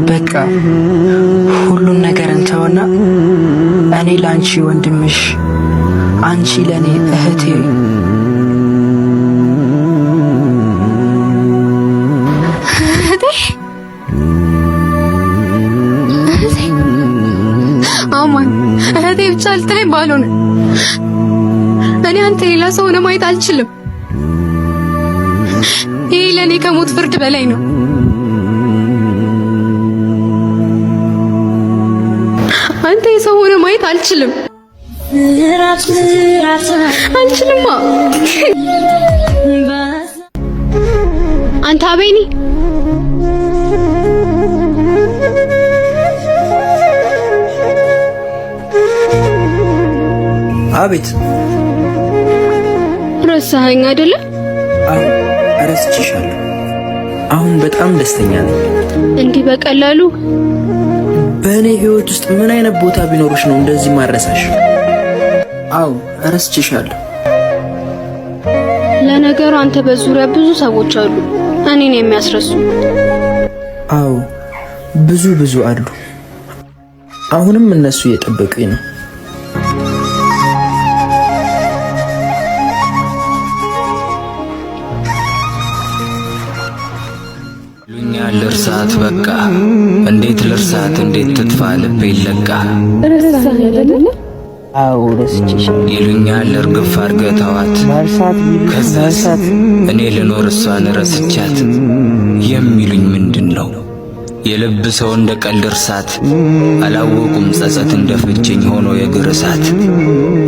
በቃ ሁሉን ነገር እንተውና እኔ ላንቺ ወንድምሽ፣ አንቺ ለኔ እህቴ። አማን እህቴ ብቻ ልትለኝ ባልሆነ እኔ አንተ ሌላ ሰው ሆነ ማየት አልችልም። ይሄ ለኔ ከሞት ፍርድ በላይ ነው። አንተ የሰው ሆነ ማየት አልችልም። አልችልማ። አንተ አቤኒ አቤት። ረሳኸኝ አይደለ? አዎ ረስቼሻለሁ። አሁን በጣም ደስተኛ ነኝ። እንዲህ በቀላሉ በእኔ ህይወት ውስጥ ምን አይነት ቦታ ቢኖርሽ ነው እንደዚህ ማረሳሽ? አዎ ረስቼሻለሁ። ለነገሩ አንተ በዙሪያ ብዙ ሰዎች አሉ እኔን የሚያስረሱ። አዎ ብዙ አሉ። አሁንም እነሱ እየጠበቁኝ ነው። ልርሳት በቃ እንዴት ልርሳት? እንዴት ትጥፋ ልቤ ይለቃ? ረሳህ አይደለ? አዎ ረስቼሻለሁ ይሉኛል እርግፍ አድርገህ ተዋት። ከዛስ እኔ ልኖር እሷን ረስቻት የሚሉኝ ምንድን ነው? የልብ ሰው እንደ ቀልድ እርሳት አላወቁም ጸጸት እንደፈጀኝ ሆኖ የእግር እሳት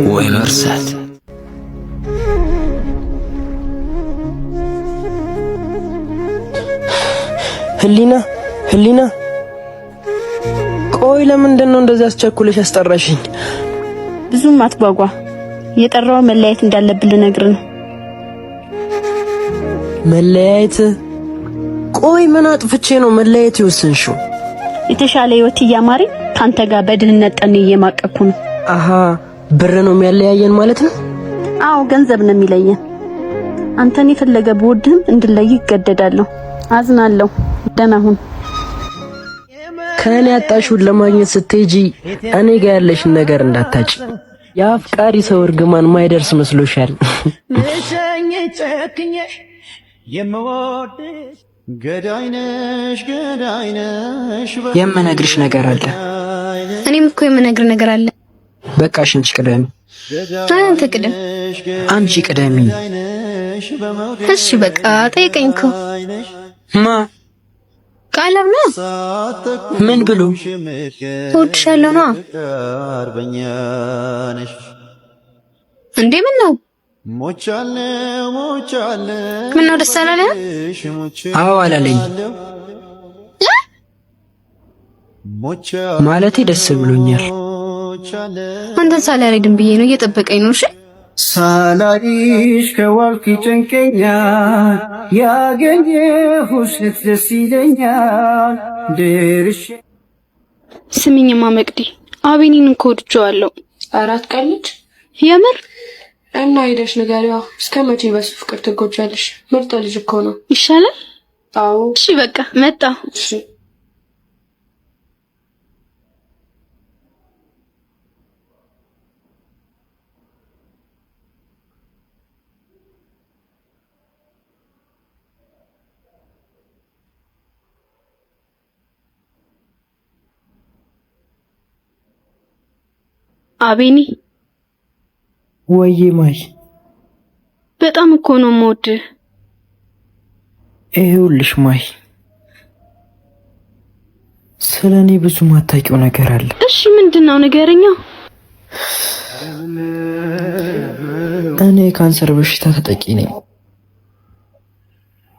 ወይ መርሳት። ህሊና ቆይ ለምንድን ነው እንደዚህ አስቸኩለሽ ያስጠራሽኝ? ብዙም አትጓጓ። የጠራው መለያየት እንዳለብን ልነግርህ ነው። መለያየት? ቆይ ምን አጥፍቼ ነው መለያየት የወሰንሽው? የተሻለ ህይወት እያማረኝ ካንተ ጋር በድህነት ጠኔ እየማቀኩ ነው። አሃ ብር ነው የሚያለያየን ማለት ነው? አዎ ገንዘብ ነው የሚለየን። አንተን የፈለገ ብወድህም እንድለይ ይገደዳለሁ። አዝናለሁ። ደህና ሁን። ከኔ ያጣሽውን ለማግኘት ስትሄጂ እኔ ጋር ያለሽን ነገር እንዳታጭ። የአፍቃሪ ሰው እርግማን ማይደርስ መስሎሻል? የምነግርሽ ነገር አለ። እኔም እኮ የምነግር ነገር አለ። በቃሽ አንቺ ቅደሚ። አንተ ቅደም። አንቺ ቅደሚ። እሺ በቃ ጠይቀኝ እኮ። ማ ቃለም ነው? ምን ብሎ? እወድሻለሁ ነው እንዴ? ምን ነው? ምን ነው ደስ አላለህ? አዎ አላለኝ። ማለቴ ደስ ብሎኛል። አንተን ሳላረድም ብዬ ነው እየጠበቀኝ ነው። እሺ ሳላሪሽ ከዋልክ ጨንቀኛል፣ ያገኘሁሽ ደስ ይለኛል ድርሽ። ስሚኝማ መቅዲ፣ አቤኒን እኮ ወድጄዋለሁ። አራት ቀን ልጅ የምር እና ሄደሽ ንገሪዋ። እስከ መቼ በሱ ፍቅር ትጎጃለሽ? ምርጥ ልጅ እኮ ነው። ይሻላል? አዎ። እሺ በቃ መጣሁ። እሺ አቤኒ ወይዬ ማይ፣ በጣም እኮ ነው የምወድህ። ይኸውልሽ ማይ፣ ስለኔ ብዙ ማታውቂው ነገር አለ። እሺ ምንድነው? ንገረኛ። እኔ ካንሰር በሽታ ተጠቂ ነኝ።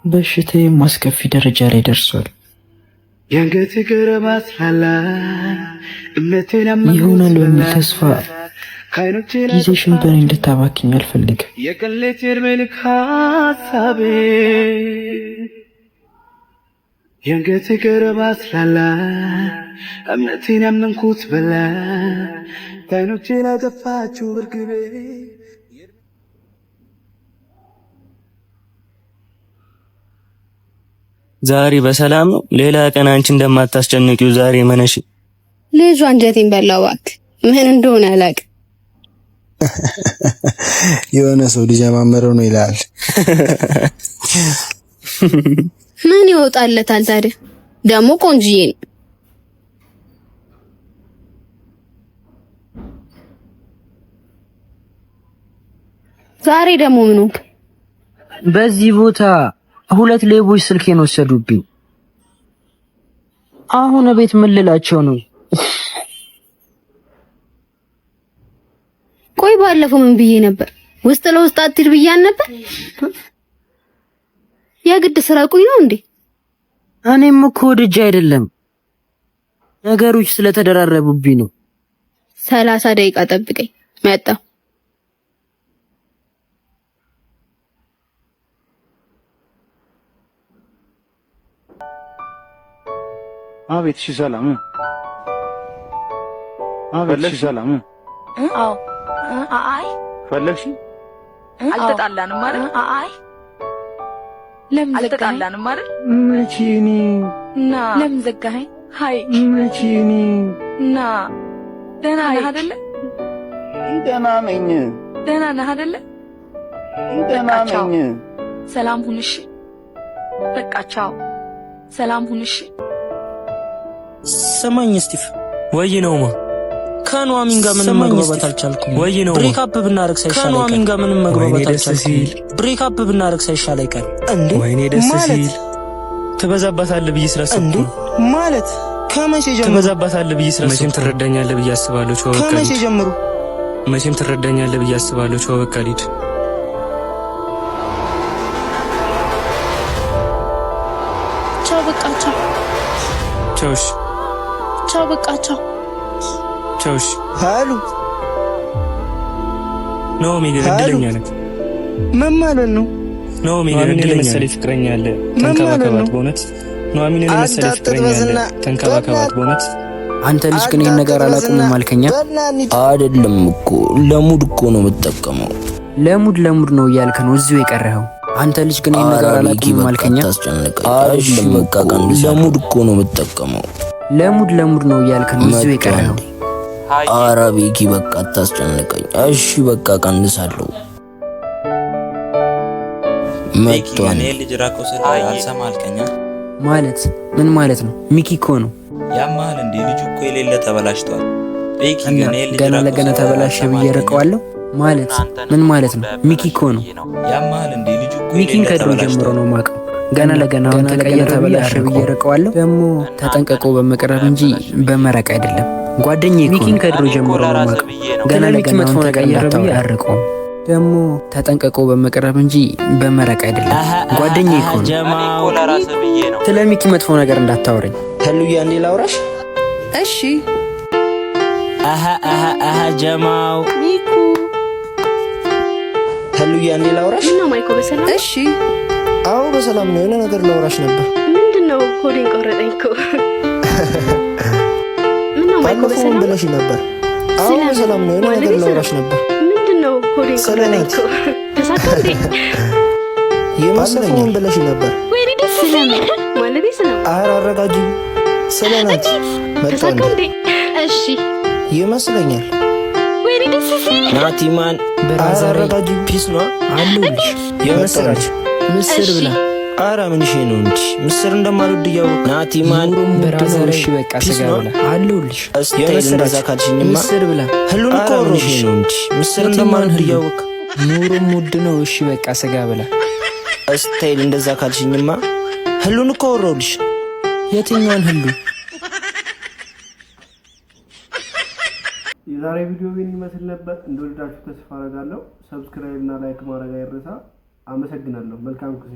በሽታዬ አስከፊ ደረጃ ላይ ደርሷል። ያንገት ገረማት ላላ እምነቴን ይሆናል በሚል ተስፋ ጊዜሽን በእኔ እንድታባክኝ አልፈልግም። የቀሌት የርሜልክ ሀሳቤ ያንገት ገረማት ላላ እምነቴን ያመንኩት በላ ከዓይኖቼ ላይ ጠፋችው ብርግቤ። ዛሬ በሰላም ነው? ሌላ ቀን አንቺ እንደማታስጨንቂው ዛሬ መነሽ። ልጁ አንጀቴን በላው እባክህ። ምን እንደሆነ አላውቅም። የሆነ ሰው ሊጀማመረው ነው ይላል። ምን ይወጣለታል ታዲያ? ደግሞ ቆንጅዬ ነው። ዛሬ ደግሞ ምን ሆንክ? በዚህ ቦታ 2 ሌቦች ስልኬን ወሰዱብኝ። አሁን ቤት ምን ልላቸው ነው? ቆይ ባለፈው ምን ብዬ ነበር? ውስጥ ለውስጥ አትር ብያን ነበር። የግድ ስራቁኝ ነው እንዴ? እኔም እኮ ወድጄ አይደለም፣ ነገሮች ስለተደራረቡብኝ ነው። 30 ደቂቃ ጠብቀኝ፣ መጣሁ። አቤት። እሺ ሰላም። አቤት። እሺ ሰላም። አዎ። አይ ፈለግሽ? አልተጣላንም ማለት? አይ ለምን አልተጣላንም ማለት? መቼኒ እና ለምን ዘጋኸኝ? ሃይ መቼኒ እና ደህና ነህ አይደለ? ደህና ነኝ። ደህና ነህ አይደለ? ደህና ነኝ። ሰላም ሁን እሺ። በቃ ቻው። ሰላም ሁን እሺ። ሰማኝ ስቲፍ። ወይ ነውማ ከኑሐሚን ጋር ምንም መግባባት አልቻልኩም። ወይ ነው ብሬክ አፕ ብናረግ ሳይሻል ከኑሐሚን ጋር ምንም መግባባት አልቻልኩም። ብሬክ አፕ ብናረግ ሳይሻል አይቀር እንዴ? ወይኔ ደስ ሲል ትበዛባታለህ ብዬ ስላሰብኩ እንዴ? ማለት ከመቼ ጀምሮ ትበዛባታለህ ብዬ ስላሰብኩ? መቼም ትረዳኛለህ ብዬ አስባለሁ። ቻው በቃ ከመቼ ጀምሮ? መቼም ትረዳኛለህ ብዬ አስባለሁ። ቻው በቃ ሊድ ቻው በቃ ቻው። ቻውሽ ቻው በቃ ቻው። ቻውሽ ሃሉ ነው ሚገር እድለኛ ነህ። ምን ማለት ነው? ነው ሚገር እድለኛ ነህ። ፍቅረኛ አለ ተንከባከባት። በእውነት ኑሐሚንን የመሰለ ፍቅረኛ አለ ተንከባከባት። በእውነት አንተ ልጅ ግን ይሄን ነገር አላቁምም አልከኛ? አይደለም እኮ ለሙድ እኮ ነው የምጠቀመው። ለሙድ ነው እያልክ ነው እዚሁ የቀረኸው። አንተ ልጅ ግን ይሄን ነገር አላቁምም አልከኛ? አይደለም በቃ ለሙድ እኮ ነው የምጠቀመው። ለሙድ ነው እያልክ ነው እዚሁ የቀረኸው። ኧረ ቤኪ በቃ አታስጨንቀኝ። እሺ በቃ ቀንሳለሁ። መጥቷል። እኔ ልጅ ራቆ ስለ አልሰማ አልከኛ? ማለት ምን ማለት ነው? ሚኪ እኮ ነው። ያማል እንዴ? ልጁ እኮ የሌለ ተበላሽቷል። ቤኪ ገና ለገና ተበላሸ ብዬ ረቀዋለሁ ማለት ምን ማለት ነው? ሚኪ እኮ ነው። ያማል እንዴ? ልጁ እኮ ሚኪን ከድሮ ጀምሮ ነው ማቀው። ገና ለገና አሁን ተበላሸ ብዬ ረቀዋለሁ። ደግሞ ተጠንቀቆ በመቅረብ እንጂ በመረቅ አይደለም። ጓደኛዬ ሚኪን ከድሮ ጀምሮ ነው ማቀው። ገና ለገና መጥፎ ነገር ብዬ አረቀው። ደግሞ ተጠንቀቆ በመቅረብ እንጂ በመረቅ አይደለም። ጓደኛዬ እኮ ነው። ስለ ሚኪ መጥፎ ነገር እንዳታወረኝ። ሄሉያ እንዴ ላውራሽ? እሺ አሃ ጀማው ሚኩ ሄሉያ እንዴ ላውራሽ? ምነው ማይኮ በሰላም? እሺ አዎ በሰላም ነው። የሆነ ነገር ላውራሽ ነበር። ምንድነው? ሆዴን ቆረጠኝ እኮ። ምነው ማይኮ በሰላም ብለሽ ነበር? አዎ በሰላም ነው። የሆነ ነገር ላውራሽ ነበር። ምንድነው? ሆዴን ቆረጠኝ እኮ። ተሳካ እንዴ? የመሰለኝ ብለሽ ነበር። ወይኔ ደስ ስለምን ማለቴ ስለምን? አረጋጁ ስለናት ተሳካ እንዴ? እሺ ይመስለኛል። ወይኔ ደስ ሲል ናቲማን አረጋጁ ፒስ ነው አሉልሽ። የመሰለች ምስር ብላ አራ ምን ሺ ነው እንጂ ምስር እንደማልወድ ያውቅ ናቲማን ብራዘር። እሺ በቃ ስጋ ብላ አሉልሽ። የመሰለዛ ካልሽኝማ ምስር ብላ ሁሉን እኮ ሮሽ ነው እንጂ ምስር እንደማልወድ ያውቅ ኑሮም ውድ ነው። እሺ በቃ ስጋ ብላ ስታይል እንደዛ ካልሽኝማ ሁሉን እኮ ወሮልሽ። የትኛውን ሁሉ? የዛሬ ቪዲዮ ግን ይመስል ነበር። እንደወደዳችሁ ተስፋ አደርጋለሁ። ሰብስክራይብ እና ላይክ ማድረግ አይረሳ። አመሰግናለሁ። መልካም ጊዜ